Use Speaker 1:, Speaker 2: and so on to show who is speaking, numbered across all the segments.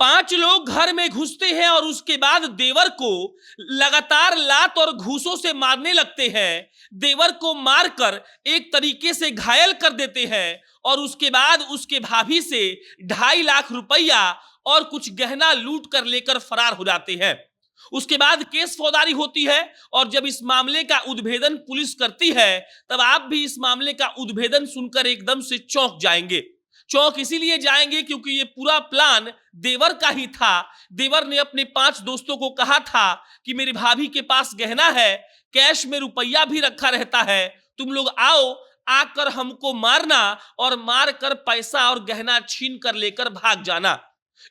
Speaker 1: 5 लोग घर में घुसते हैं और उसके बाद देवर को लगातार लात और घूसों से मारने लगते हैं। देवर को मारकर एक तरीके से घायल कर देते हैं और उसके बाद उसके भाभी से 2.5 लाख रुपया और कुछ गहना लूट कर लेकर फरार हो जाते हैं। उसके बाद केस फौजदारी होती है और जब इस मामले का उद्भेदन पुलिस करती है, तब आप भी इस मामले का उद्भेदन सुनकर एकदम से चौंक जाएंगे। चौंक इसीलिए जाएंगे क्योंकि ये पूरा प्लान देवर का ही था। देवर ने अपने 5 दोस्तों को कहा था कि मेरी भाभी के पास गहना है, कैश में रुपया भी रखा रहता है, तुम लोग आओ, आकर हमको मारना और मार कर पैसा और गहना छीन कर लेकर भाग जाना।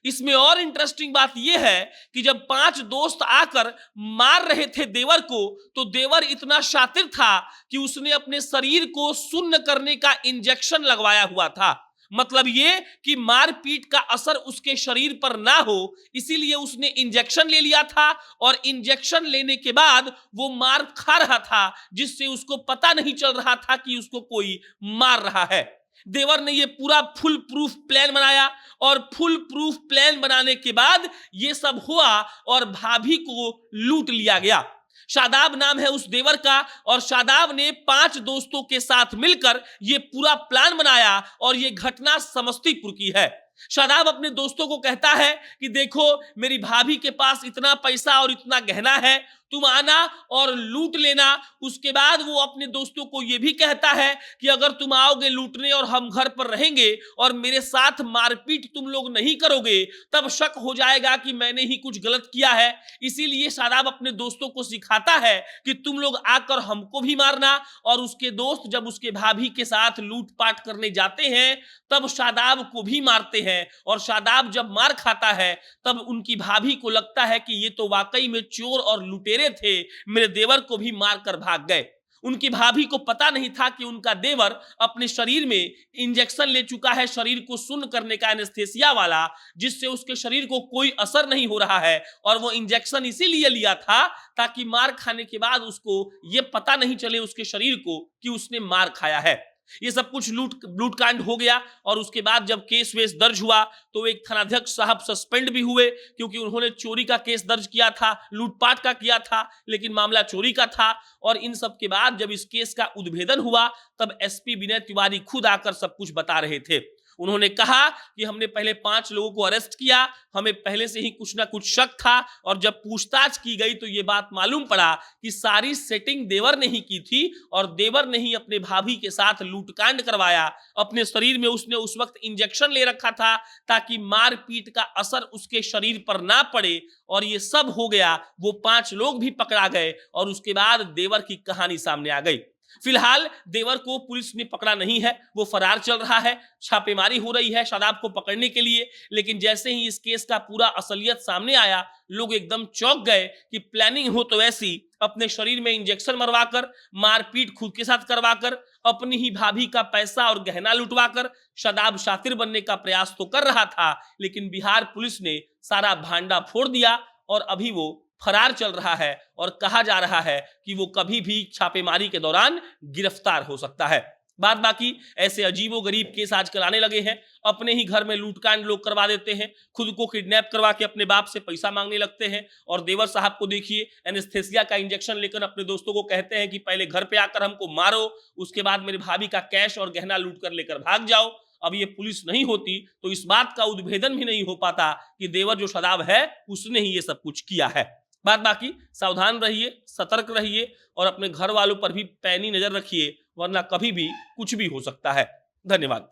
Speaker 1: इसमें और इंटरेस्टिंग बात यह है कि जब 5 दोस्त आकर मार रहे थे देवर को, तो देवर इतना शातिर था कि उसने अपने शरीर को सुन्न करने का इंजेक्शन लगवाया हुआ था। मतलब ये कि मारपीट का असर उसके शरीर पर ना हो, इसीलिए उसने इंजेक्शन ले लिया था और इंजेक्शन लेने के बाद वो मार खा रहा था, जिससे उसको पता नहीं चल रहा था कि उसको कोई मार रहा है। देवर ने ये पूरा फुल प्रूफ प्लान बनाया और फुल प्रूफ प्लान बनाने के बाद ये सब हुआ और भाभी को लूट लिया गया। शादाब नाम है उस देवर का और शादाब ने 5 दोस्तों के साथ मिलकर ये पूरा प्लान बनाया और ये घटना समस्तीपुर की है। शादाब अपने दोस्तों को कहता है कि देखो, मेरी भाभी के पास इतना पैसा और इतना गहना है, तुम आना और लूट लेना। उसके बाद वो अपने दोस्तों को ये भी कहता है कि अगर तुम आओगे लूटने और हम घर पर रहेंगे और मेरे साथ मारपीट तुम लोग नहीं करोगे, तब शक हो जाएगा कि मैंने ही कुछ गलत किया है। इसीलिए शादाब अपने दोस्तों को सिखाता है कि तुम लोग आकर हमको भी मारना। और उसके दोस्त जब उसके भाभी के साथ लूटपाट करने जाते हैं, तब शादाब को भी मारते हैं और शादाब जब मार खाता है, तब उनकी भाभी को लगता है कि ये तो वाकई में चोर और लुटेरे थे, मेरे देवर को भी मारकर भाग गए। उनकी भाभी को पता नहीं था कि उनका देवर अपने शरीर में इंजेक्शन ले चुका है, शरीर को सुन्न करने का एनेस्थेसिया वाला, जिससे उसके शरीर को कोई असर नहीं हो रहा है। और वो इंजेक्शन इसीलिए लिया था ताकि मार खाने के बाद उसको ये पता नहीं चले उसके शरीर को कि उसने मार खाया है। ये सब कुछ लूटकांड हो गया और उसके बाद जब केस वेस दर्ज हुआ तो एक थानाध्यक्ष साहब सस्पेंड भी हुए, क्योंकि उन्होंने चोरी का केस दर्ज किया था, लूटपाट का किया था, लेकिन मामला चोरी का था। और इन सब के बाद जब इस केस का उद्भेदन हुआ, तब एसपी विनय तिवारी खुद आकर सब कुछ बता रहे थे। उन्होंने कहा कि हमने पहले 5 लोगों को अरेस्ट किया, हमें पहले से ही कुछ ना कुछ शक था, और जब पूछताछ की गई तो ये बात मालूम पड़ा कि सारी सेटिंग देवर ने ही की थी और देवर ने ही अपने भाभी के साथ लूटकांड करवाया। अपने शरीर में उसने उस वक्त इंजेक्शन ले रखा था ताकि मारपीट का असर उसके शरीर पर ना पड़े, और ये सब हो गया। वो 5 लोग भी पकड़ा गए और उसके बाद देवर की कहानी सामने आ गई। फिलहाल देवर को पुलिस ने पकड़ा नहीं है, वो फरार चल रहा है। छापेमारी हो रही है शादाब को पकड़ने के लिए, लेकिन जैसे ही इस केस का पूरा असलियत सामने आया, लोग एकदम चौंक गए कि प्लानिंग हो तो ऐसी, अपने शरीर में इंजेक्शन मरवाकर, मारपीट खुद के साथ करवाकर, अपनी ही भाभी का पैसा और गहना लुटवाकर शादाब शातिर बनने का प्रयास तो कर रहा था, लेकिन बिहार पुलिस ने सारा भांडा फोड़ दिया और अभी वो फरार चल रहा है और कहा जा रहा है कि वो कभी भी छापेमारी के दौरान गिरफ्तार हो सकता है। बात बाकी ऐसे अजीबोगरीब केस आजकल आने लगे हैं। अपने ही घर में लूटकांड लोग करवा देते हैं, खुद को किडनैप करवा के अपने बाप से पैसा मांगने लगते हैं। और देवर साहब को देखिए, एनेस्थेसिया का इंजेक्शन लेकर अपने दोस्तों को कहते हैं कि पहले घर पे आकर हमको मारो, उसके बाद मेरी भाभी का कैश और गहना लूट कर लेकर भाग जाओ। अब ये पुलिस नहीं होती तो इस बात का उद्भेदन भी नहीं हो पाता कि देवर जो शादाब है उसने ही ये सब कुछ किया है। बात बाकी सावधान रहिए, सतर्क रहिए और अपने घर वालों पर भी पैनी नजर रखिए, वरना कभी भी कुछ भी हो सकता है। धन्यवाद।